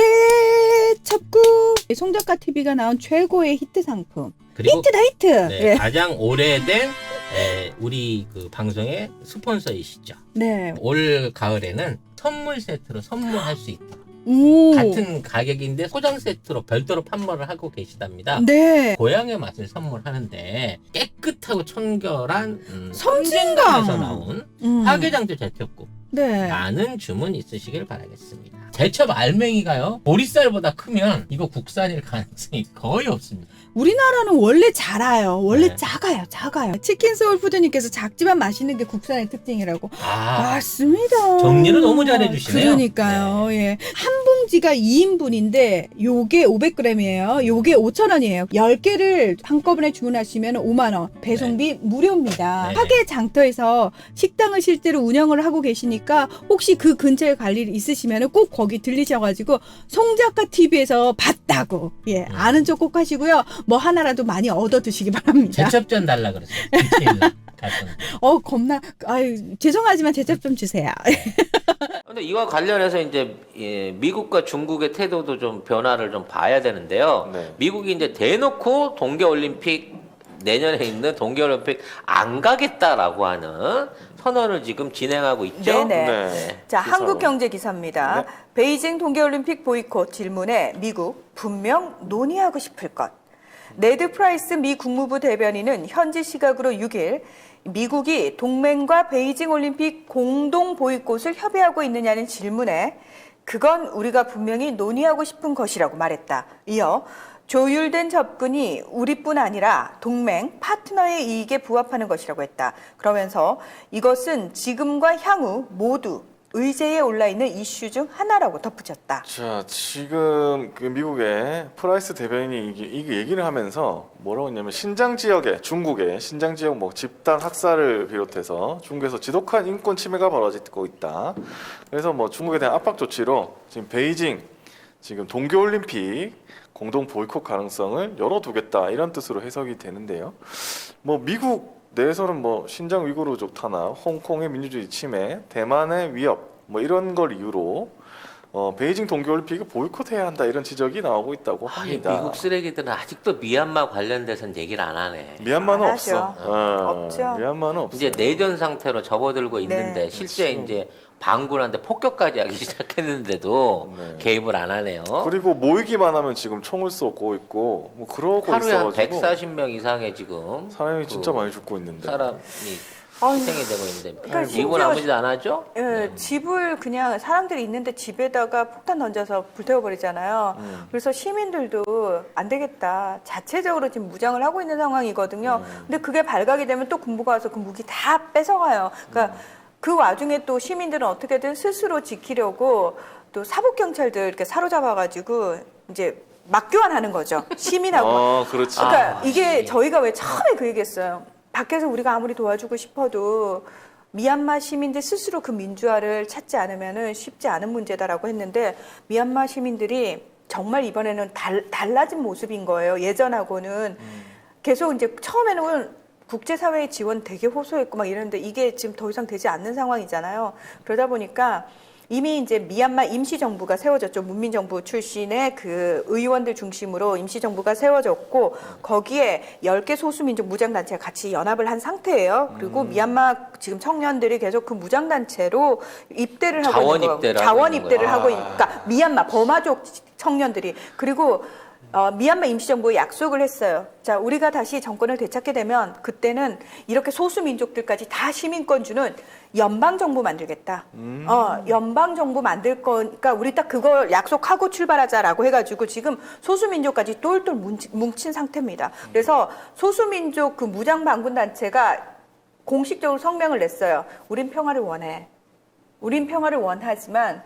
첩구 송작가 TV가 나온 최고의 히트 상품. 그리고 히트다 히트. 네, 예. 가장 오래된 우리 그 방송의 스폰서이시죠. 네. 올 가을에는 선물 세트로 선물할 수 있다. 오. 같은 가격인데 소장 세트로 별도로 판매를 하고 계시답니다. 네. 고향의 맛을 선물하는데 깨끗하고 청결한 섬진강. 섬진강에서 나온 음. 화개장터 제철국 네. 라는 주문 있으시길 바라겠습니다. 제첩 알맹이가요, 보리쌀보다 크면 이거 국산일 가능성이 거의 없습니다. 우리나라는 원래 자라요. 원래 네. 작아요. 치킨 소울푸드님께서 작지만 맛있는 게 국산의 특징이라고. 아, 맞습니다. 정리를 너무 잘해주시네요. 그러니까요. 예. 한 봉지가 2인분인데 요게 500g이에요. 요게 5,000원이에요. 10개를 한꺼번에 주문하시면 5만 원. 배송비 무료입니다. 네. 하계 장터에서 식당을 실제로 운영을 하고 계시니까 혹시 그 근처에 갈 일 있으시면 꼭 거기 들리셔가지고 송작가 TV에서 봤다고 아는 척 꼭 하시고요. 뭐 하나라도 많이 얻어 드시기 바랍니다. 제첩전 달라 그랬어요. 디테일 갈 건데. 겁나 죄송하지만 제첩 좀 주세요. 근데 이와 관련해서 이제 미국과 중국의 태도도 좀 변화를 좀 봐야 되는데요. 네. 미국이 이제 대놓고 동계올림픽 내년에 있는 동계올림픽 안 가겠다라고 하는 선언을 지금 진행하고 있죠. 네네. 네. 자, 기사로. 한국경제 기사입니다. 네. 베이징 동계올림픽 보이콧 질문에 미국 분명 논의하고 싶을 것. 네드 프라이스 미 국무부 대변인은 현지 시각으로 6일 미국이 동맹과 베이징 올림픽 공동 보이콧을 협의하고 있느냐는 질문에 그건 우리가 분명히 논의하고 싶은 것이라고 말했다. 이어 조율된 접근이 우리뿐 아니라 동맹, 파트너의 이익에 부합하는 것이라고 했다. 그러면서 이것은 지금과 향후 모두 의제에 올라있는 이슈 중 하나라고 덧붙였다. 자, 지금 그 미국의 프라이스 대변인이 이게 얘기를 하면서 뭐라고 했냐면 신장 지역에 중국의 신장 지역 뭐 집단 학살을 비롯해서 중국에서 지독한 인권 침해가 벌어지고 있다. 그래서 뭐 중국에 대한 압박 조치로 지금 베이징 지금 동계올림픽 공동 보이콧 가능성을 열어두겠다 이런 뜻으로 해석이 되는데요. 뭐 미국 내에서는 뭐 신장 위구르족 탄압, 홍콩의 민주주의 침해, 대만의 위협 뭐 이런 걸 이유로 베이징 동계올림픽을 보이콧해야 한다 이런 지적이 나오고 있다고 합니다. 미국 쓰레기들은 아직도 미얀마 관련돼서는 얘기를 안 하네. 미얀마는 안 없어. 하죠. 없죠. 미얀마는 없어. 이제 내전 상태로 접어들고 있는데 네. 실제 이제 반군한테 폭격까지 하기 시작했는데도 네. 개입을 안 하네요. 그리고 모이기만 하면 지금 총을 쏘고 있고 뭐 그러고 하루에 한 있어가지고 140명 이상의 지금 사람이 그 진짜 많이 죽고 있는데. 사람이 아유, 희생이 되고 있는데 그러니까 미국은 아무 짓 안 하죠? 집을 그냥 사람들이 있는데 집에다가 폭탄 던져서 불태워버리잖아요. 그래서 시민들도 안 되겠다. 자체적으로 지금 무장을 하고 있는 상황이거든요. 근데 그게 발각이 되면 또 군부가 와서 그 무기 다 뺏어가요. 그러니까 그 와중에 또 시민들은 어떻게든 스스로 지키려고 또 사복경찰들 이렇게 사로잡아가지고 이제 맞교환하는 거죠. 시민하고. 그렇지. 그러니까 이게 예. 저희가 왜 처음에 그 얘기했어요. 밖에서 우리가 아무리 도와주고 싶어도 미얀마 시민들 스스로 그 민주화를 찾지 않으면은 쉽지 않은 문제다라고 했는데 미얀마 시민들이 정말 이번에는 달라진 모습인 거예요. 예전하고는 계속 이제 처음에는 국제사회의 지원 되게 호소했고 막 이러는데 이게 지금 더 이상 되지 않는 상황이잖아요. 그러다 보니까 이미 이제 미얀마 임시정부가 세워졌죠. 문민정부 출신의 그 의원들 중심으로 임시정부가 세워졌고 거기에 10개 소수민족 무장단체가 같이 연합을 한 상태예요. 그리고 미얀마 지금 청년들이 계속 그 무장단체로 입대를 하고 자원 있는 입대를 거예요. 자원 하고 있는 입대를 거예요. 하고 있으니까 미얀마 버마족 청년들이 그리고 미얀마 임시정부에 약속을 했어요. 자, 우리가 다시 정권을 되찾게 되면 그때는 이렇게 소수민족들까지 다 시민권 주는 연방정부 만들겠다. 연방정부 만들 거니까 우리 딱 그걸 약속하고 출발하자라고 해가지고 지금 소수민족까지 똘똘 뭉친 상태입니다. 그래서 소수민족 그 무장반군단체가 공식적으로 성명을 냈어요. 우린 평화를 원해. 우린 평화를 원하지만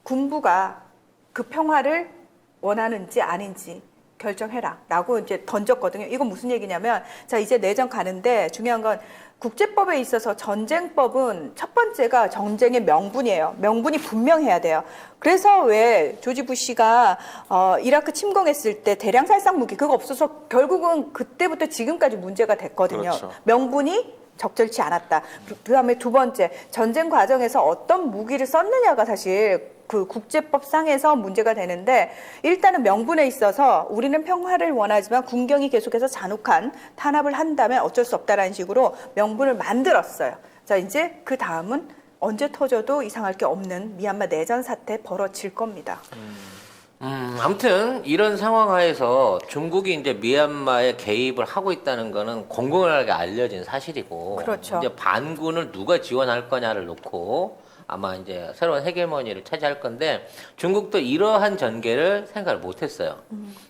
군부가 그 평화를 원하는지 아닌지 결정해라 라고 이제 던졌거든요. 이건 무슨 얘기냐면 자 이제 내전 가는데 중요한 건 국제법에 있어서 전쟁법은 첫 번째가 전쟁의 명분이에요. 명분이 분명해야 돼요. 그래서 왜 조지 부시가 이라크 침공했을 때 대량 살상 무기 그거 없어서 결국은 그때부터 지금까지 문제가 됐거든요. 그렇죠. 명분이 적절치 않았다. 그다음에 두 번째 전쟁 과정에서 어떤 무기를 썼느냐가 사실 그 국제법상에서 문제가 되는데 일단은 명분에 있어서 우리는 평화를 원하지만 군경이 계속해서 잔혹한 탄압을 한다면 어쩔 수 없다라는 식으로 명분을 만들었어요. 자 이제 그 다음은 언제 터져도 이상할 게 없는 미얀마 내전 사태 벌어질 겁니다. 아무튼 이런 상황 하에서 중국이 이제 미얀마에 개입을 하고 있다는 거는 공공연하게 알려진 사실이고, 그렇죠. 이제 반군을 누가 지원할 거냐를 놓고 아마 이제 새로운 헤게모니를 차지할 건데, 중국도 이러한 전개를 생각을 못했어요.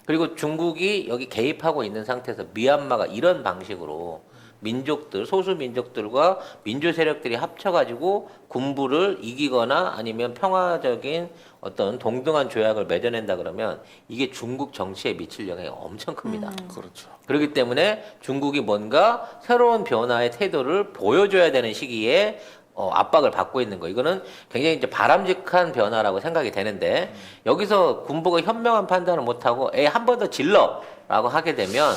그리고 중국이 여기 개입하고 있는 상태에서 미얀마가 이런 방식으로 민족들, 소수 민족들과 민주 세력들이 합쳐가지고 군부를 이기거나 아니면 평화적인 어떤 동등한 조약을 맺어낸다 그러면 이게 중국 정치에 미칠 영향이 엄청 큽니다. 그렇죠. 그렇기 때문에 중국이 뭔가 새로운 변화의 태도를 보여줘야 되는 시기에 압박을 받고 있는 거. 이거는 굉장히 이제 바람직한 변화라고 생각이 되는데, 여기서 군부가 현명한 판단을 못하고 한 번 더 질러라고 하게 되면,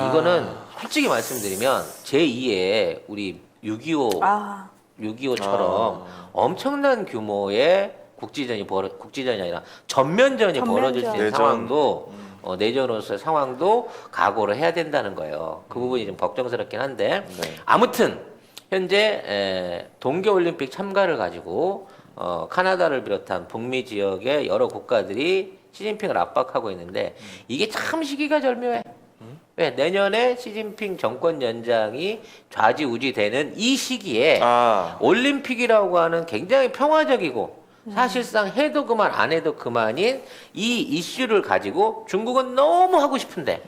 이거는 솔직히 말씀드리면 제2의 우리 6.25 아, 6.25처럼 엄청난 규모의 국지전이 아니라 전면전이 벌어질 수 있는 내전. 상황도, 내전으로서의 상황도 각오를 해야 된다는 거예요. 그 부분이 좀 걱정스럽긴 한데, 네. 아무튼 현재 동계올림픽 참가를 가지고 카나다를 비롯한 북미 지역의 여러 국가들이 시진핑을 압박하고 있는데, 이게 참 시기가 절묘해. 왜? 내년에 시진핑 정권 연장이 좌지우지되는 이 시기에 올림픽이라고 하는 굉장히 평화적이고 사실상 해도 그만 안 해도 그만인 이 이슈를 가지고 중국은 너무 하고 싶은데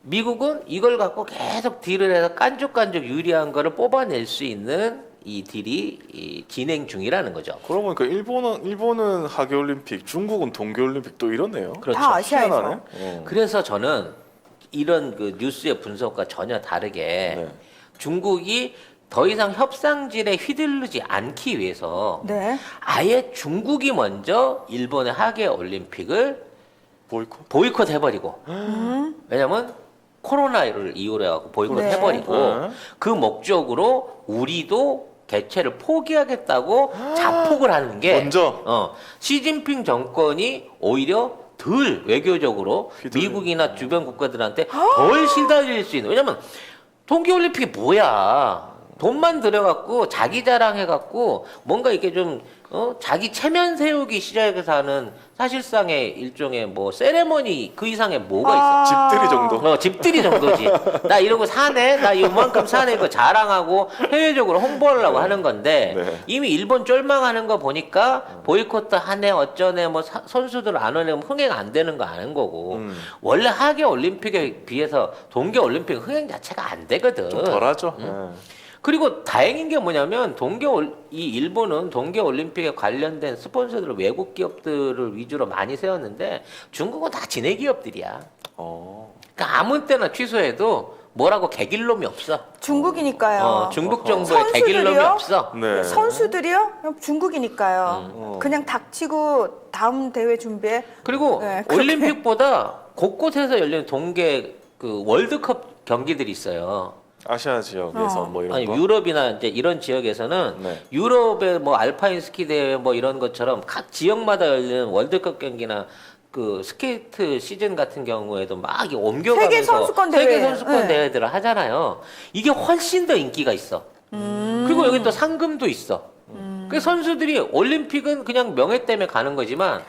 미국은 이걸 갖고 계속 딜을 해서 깐족깐족 유리한 거를 뽑아낼 수 있는 이 딜이 진행 중이라는 거죠. 그러고 보니까 일본은 하계올림픽, 중국은 동계올림픽 또 이러네요. 그렇죠. 다 아시아에서. 희한하네. 그래서 저는 이런 그 뉴스의 분석과 전혀 다르게 네. 중국이 더 이상 협상질에 휘둘르지 않기 위해서 네. 아예 중국이 먼저 일본의 하계 올림픽을 보이콧. 해버리고, 왜냐면 코로나를 이유로 해갖고 보이콧 네. 해버리고 네. 그 목적으로 우리도 개최를 포기하겠다고 자폭을 하는 게 먼저 시진핑 정권이 오히려 덜 외교적으로 휘둘리는. 미국이나 주변 국가들한테 덜 시달릴 수 있는. 왜냐면 동계올림픽이 뭐야? 돈만 들여갖고 자기 자랑해갖고 뭔가 이렇게 좀 자기 체면 세우기 시작해서 하는 사실상의 일종의 뭐 세레머니 그 이상의 뭐가 있어? 집들이 정도. 집들이 정도지. 나 이러고 사네, 나 이만큼 사네, 그 자랑하고 해외적으로 홍보하려고 하는 건데, 네. 이미 일본 쫄망하는 거 보니까 보이콧 하네, 어쩌네, 뭐 선수들 안 오네, 흥행 안 되는 거 아는 거고. 원래 하계 올림픽에 비해서 동계 올림픽 흥행 자체가 안 되거든. 좀 덜하죠. 그리고 다행인 게 뭐냐면 이 일본은 동계 올림픽에 관련된 스폰서들을 외국 기업들을 위주로 많이 세웠는데 중국은 다 지네 기업들이야. 그러니까 아무 때나 취소해도 뭐라고 개길놈이 없어. 중국이니까요. 중국 정부에 개길놈이 선수들이요? 없어. 네. 선수들이요? 중국이니까요. 그냥 닥치고 다음 대회 준비해. 그리고 네, 그렇게. 올림픽보다 곳곳에서 열리는 동계 그 월드컵 경기들이 있어요. 아시아 지역에서 뭐 이런 아니 거. 유럽이나 이제 이런 지역에서는 네. 유럽의 뭐 알파인 스키 대회 뭐 이런 것처럼 각 지역마다 열리는 월드컵 경기나 그 스케이트 시즌 같은 경우에도 막 이게 옮겨가면서 세계 선수권 대회. 세계 선수권 네. 대회들을 하잖아요. 이게 훨씬 더 인기가 있어. 그리고 여기 또 상금도 있어. 그 선수들이 올림픽은 그냥 명예 때문에 가는 거지만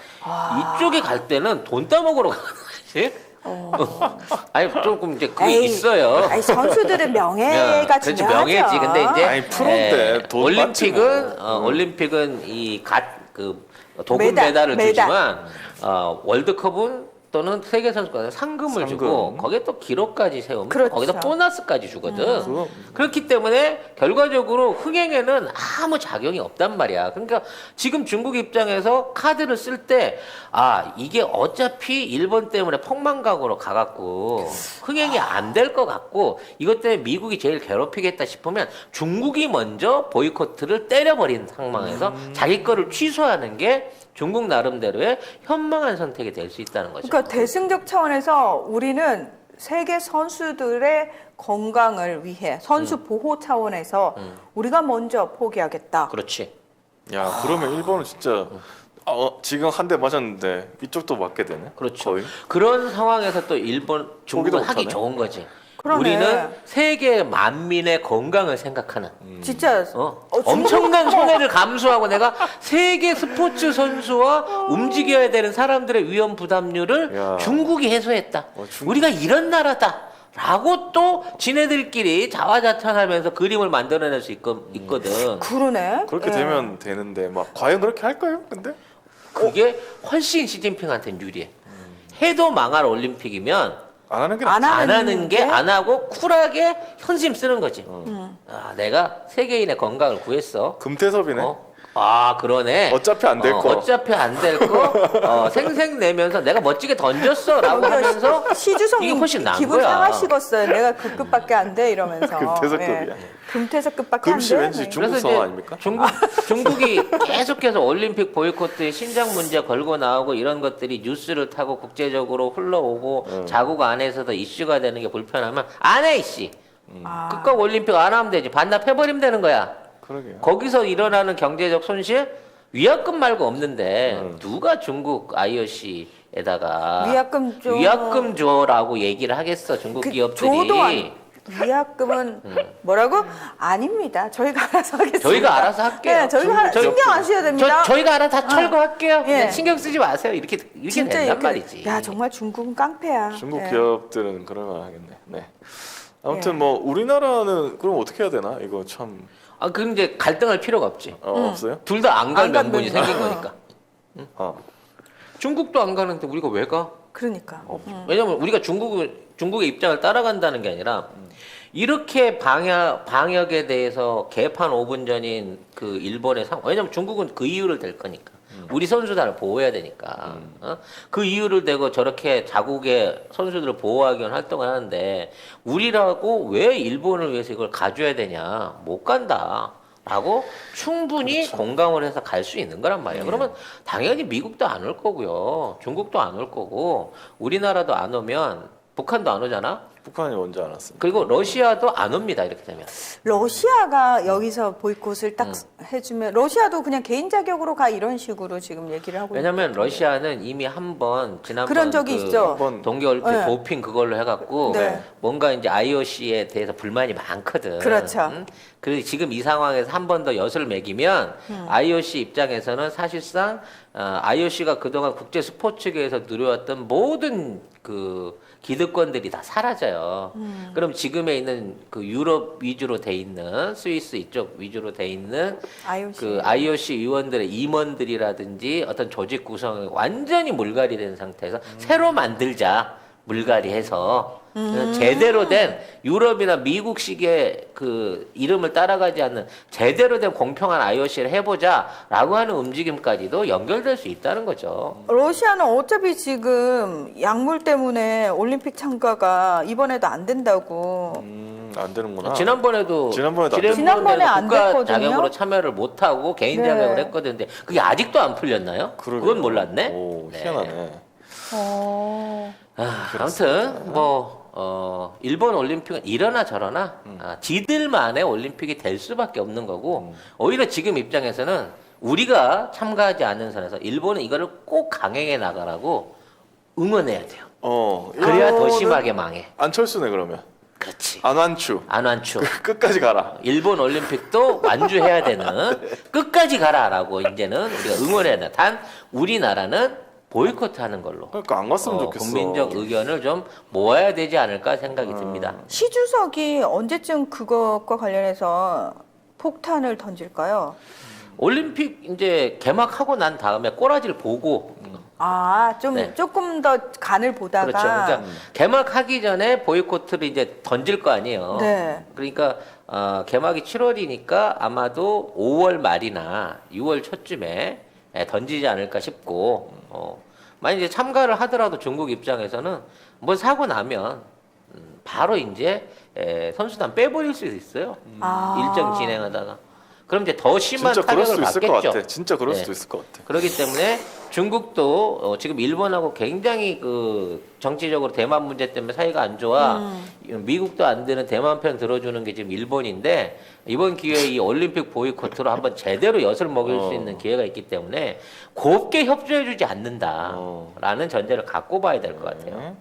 이쪽에 갈 때는 돈 따먹으러 가는 거지. 아니 조금 이제 그게 에이, 있어요. 아니, 선수들은 명예가 그렇지, 중요하죠. 명예지. 근데 이제 아니, 프로인데 돈 받지 올림픽은 뭐. 올림픽은 그 도금 메달, 메달을 메달. 주지만 월드컵은 또는 세계 선수권에 상금을 상금. 주고 거기에 또 기록까지 세우면 그렇죠. 거기다 보너스까지 주거든. 그거 그렇기 때문에 결과적으로 흥행에는 아무 작용이 없단 말이야. 그러니까 지금 중국 입장에서 카드를 쓸 때 이게 어차피 일본 때문에 폭망각으로 가갖고 흥행이 안 될 것 같고 이것 때문에 미국이 제일 괴롭히겠다 싶으면 중국이 먼저 보이콧을 때려버린 상황에서 자기 거를 취소하는 게 중국 나름대로의 현명한 선택이 될 수 있다는 거죠. 그러니까 대승적 차원에서 우리는 세계 선수들의 건강을 위해 선수 보호 차원에서 우리가 먼저 포기하겠다. 그렇지. 야, 그러면 일본은 진짜 지금 한 대 맞았는데 이쪽도 맞게 되네. 그렇죠. 거의. 그런 상황에서 또 일본, 중국은 포기도 하기 못하네. 좋은 거지. 그러네. 우리는 세계 만민의 건강을 생각하는 진짜 엄청난 손해를 감수하고 내가 세계 스포츠 선수와 움직여야 되는 사람들의 위험 부담률을 야. 중국이 해소했다. 중국. 우리가 이런 나라다. 라고 또 지네들끼리 자화자찬하면서 그림을 만들어낼 수 있거든. 그러네. 그렇게 예. 되면 되는데 막 과연 그렇게 할까요? 근데 그게 훨씬 시진핑한테는 유리해. 해도 망할 올림픽이면 안 하는 게 안 낫지. 안 하는 게 게? 안 하고 쿨하게 현심 쓰는 거지. 아, 내가 세계인의 건강을 구했어. 금태섭이네. 아, 그러네. 어차피 안될 거. 어차피 안 될 거. 생생 내면서 내가 멋지게 던졌어라고 하면서 시주성이 이게 훨씬 나은 기분 거야. 상하시겠어요. 내가 그 급밖에 안 돼 이러면서. 금태섭급이야. 금태섭급밖에 안 금시 돼. 왠지 네. 중국 그래서 성어 이제 아닙니까? 중국이 계속해서 올림픽 보이콧에 신장 문제 걸고 나오고 이런 것들이 뉴스를 타고 국제적으로 흘러오고 자국 안에서도 이슈가 되는 게 불편하면 안 해, 이씨. 아. 그깟 올림픽 안 하면 되지. 반납해버리면 되는 거야. 그러게요. 거기서 일어나는 경제적 손실 위약금 말고 없는데 누가 중국 IOC에다가 위약금 줘라고 얘기를 하겠어 중국 그 기업들이. 줘도 위약금은 뭐라고? 아닙니다. 저희가 알아서 하겠습니다. 저희가 알아서 할게요. 네, 저희가 신경 안 써야 됩니다. 저희가 알아서 다 철거할게요. 예. 신경 쓰지 마세요. 이렇게 진짜 된단 이렇게, 말이지. 야 정말 중국은 깡패야. 중국 예. 기업들은 그럴만 하겠네. 네. 아무튼 예. 뭐 우리나라는 그럼 어떻게 해야 되나? 이거 참 아, 그럼 이제 갈등할 필요가 없지. 없어요? 둘 다 안 갈 안 간 명분이 명분. 생긴 거니까. 어. 중국도 안 가는데 우리가 왜 가? 그러니까. 왜냐면 우리가 중국의 입장을 따라간다는 게 아니라 이렇게 방역에 대해서 개판 5분 전인 그 일본의 왜냐면 중국은 그 이유를 댈 거니까. 우리 선수단을 보호해야 되니까. 그 이유를 대고 저렇게 자국의 선수들을 보호하기 위한 활동을 하는데 우리라고 왜 일본을 위해서 이걸 가져야 되냐. 못 간다. 라고 충분히 공감을 해서 갈 수 있는 거란 말이에요. 그러면 당연히 미국도 안 올 거고요. 중국도 안 올 거고 우리나라도 안 오면 북한도 안 오잖아. 북한이 언제 안 왔습니까? 그리고 러시아도 안 옵니다. 이렇게 되면. 러시아가 여기서 보이콧을 딱 해주면 러시아도 그냥 개인 자격으로 가 이런 식으로 지금 얘기를 하고 왜냐면 러시아는 이미 한 번 지난번 그런 적이 있죠. 한번 동계올림픽 네. 도핑 그걸로 해갖고 네. 뭔가 이제 IOC에 대해서 불만이 많거든. 그렇죠. 그리고 지금 이 상황에서 한 번 더 엿을 매기면 IOC 입장에서는 사실상 IOC가 그동안 국제 스포츠계에서 누려왔던 모든 그 기득권들이 다 사라져요. 그럼 지금에 있는 그 유럽 위주로 돼 있는 스위스 이쪽 위주로 돼 있는 IOC. 그 IOC 위원들의 임원들이라든지 어떤 조직 구성이 완전히 물갈이 된 상태에서 새로 만들자 물갈이해서 제대로 된 유럽이나 미국식의 그 이름을 따라가지 않는 제대로 된 공평한 IOC를 해보자라고 하는 움직임까지도 연결될 수 있다는 거죠. 러시아는 어차피 지금 약물 때문에 올림픽 참가가 이번에도 안 된다고. 안 되는구나. 지난번에도 지난번에 안 국가 됐거든요. 자격으로 참여를 못하고 개인 네. 자격을 했거든. 근데 그게 아직도 안 풀렸나요? 그러게요. 그건 몰랐네. 오, 네. 희한하네. 아무튼 일본 올림픽은 이러나 저러나 지들만의 올림픽이 될 수밖에 없는 거고 오히려 지금 입장에서는 우리가 참가하지 않는 선에서 일본은 이거를 꼭 강행해 나가라고 응원해야 돼요. 그래야 더 심하게 망해. 안철수네 그러면. 그렇지. 안완추. 안완추. 끝까지 가라. 일본 올림픽도 완주해야 되는 끝까지 가라라고 이제는 우리가 응원해야 돼. 단 우리나라는 보이콧하는 걸로. 그러니까 안 갔으면 좋겠어. 국민적 의견을 좀 모아야 되지 않을까 생각이 듭니다. 시 주석이 언제쯤 그것과 관련해서 폭탄을 던질까요? 올림픽 이제 개막하고 난 다음에 꼬라지를 보고 네. 조금 더 간을 보다가. 그렇죠. 그러니까 개막하기 전에 보이콧을 이제 던질 거 아니에요. 네. 그러니까 개막이 7월이니까 아마도 5월 말이나 6월 초쯤에 던지지 않을까 싶고 만약 이제 참가를 하더라도 중국 입장에서는 뭐 사고 나면 바로 이제 선수단 빼버릴 수도 있어요. 일정 진행하다가. 그럼 이제 더 심한 진짜 그럴 타격을 수도 있을 것 받겠죠. 같아. 진짜 그럴 네. 수도 있을 것 같아. 그렇기 때문에 중국도 지금 일본하고 굉장히 그 정치적으로 대만 문제 때문에 사이가 안 좋아. 미국도 안 되는 대만 편 들어주는 게 지금 일본인데 이번 기회에 이 올림픽 보이콧으로 한번 제대로 엿을 먹일 수 있는 기회가 있기 때문에 곱게 협조해주지 않는다라는 전제를 갖고 봐야 될 것 같아요.